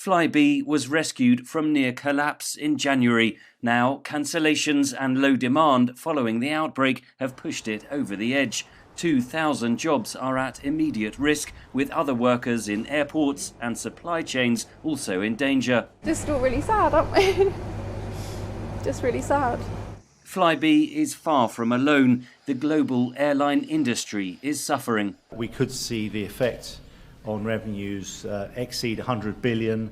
Flybe was rescued from near collapse in January. Now, cancellations and low demand following the outbreak have pushed it over the edge. 2,000 jobs are at immediate risk, with other workers in airports and supply chains also in danger. Just all really sad, aren't we? Just really sad. Flybe is far from alone. The global airline industry is suffering. We could see the effect on revenues exceed 100 billion,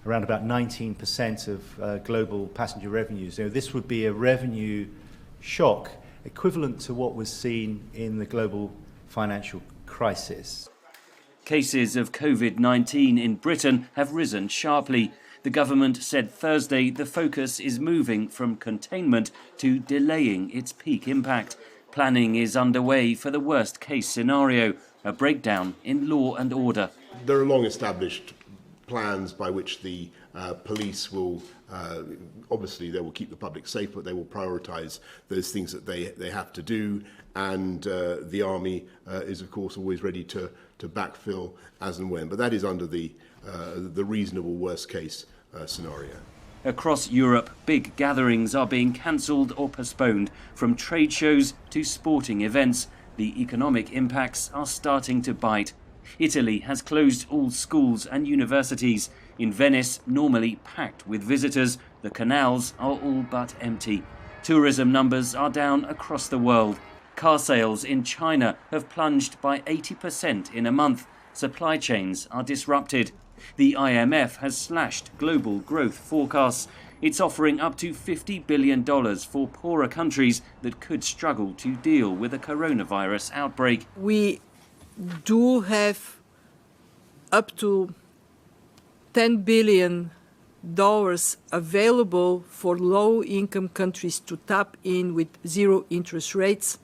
around about 19% of global passenger revenues. This would be a revenue shock equivalent to what was seen in the global financial crisis. Cases of COVID-19 in Britain have risen sharply. The government said Thursday the focus is moving from containment to delaying its peak impact. Planning is underway for the worst case scenario, a breakdown in law and order. There are long-established plans by which the police will, obviously they will keep the public safe, but they will prioritise those things that they have to do. And the army is, of course, always ready to backfill as and when. But that is under the reasonable worst-case scenario. Across Europe, big gatherings are being cancelled or postponed, from trade shows to sporting events. The economic impacts are starting to bite. Italy has closed all schools and universities. In Venice, normally packed with visitors, the canals are all but empty. Tourism numbers are down across the world. Car sales in China have plunged by 80% in a month. Supply chains are disrupted. The IMF has slashed global growth forecasts. It's offering up to $50 billion for poorer countries that could struggle to deal with a coronavirus outbreak. We do have up to $10 billion available for low-income countries to tap in with zero interest rates.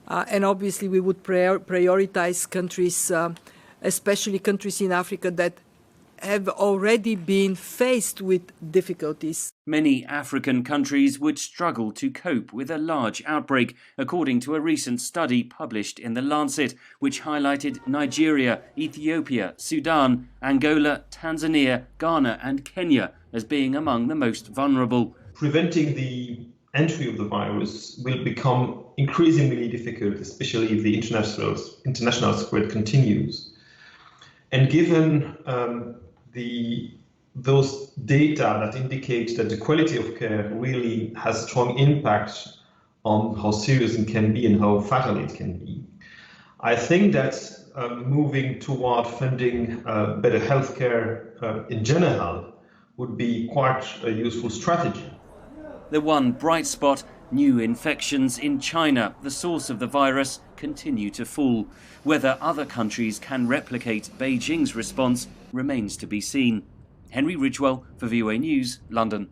And obviously we would prioritize countries, especially countries in Africa that have already been faced with difficulties. Many African countries would struggle to cope with a large outbreak, according to a recent study published in The Lancet, which highlighted Nigeria, Ethiopia, Sudan, Angola, Tanzania, Ghana and Kenya as being among the most vulnerable. Preventing the entry of the virus will become increasingly difficult, especially if the international spread continues. And given those data that indicate that the quality of care really has a strong impact on how serious it can be and how fatal it can be, I think that moving toward funding better healthcare in general would be quite a useful strategy. The one bright spot, new infections in China, the source of the virus, continue to fall. Whether other countries can replicate Beijing's response remains to be seen. Henry Ridgwell for VOA News, London.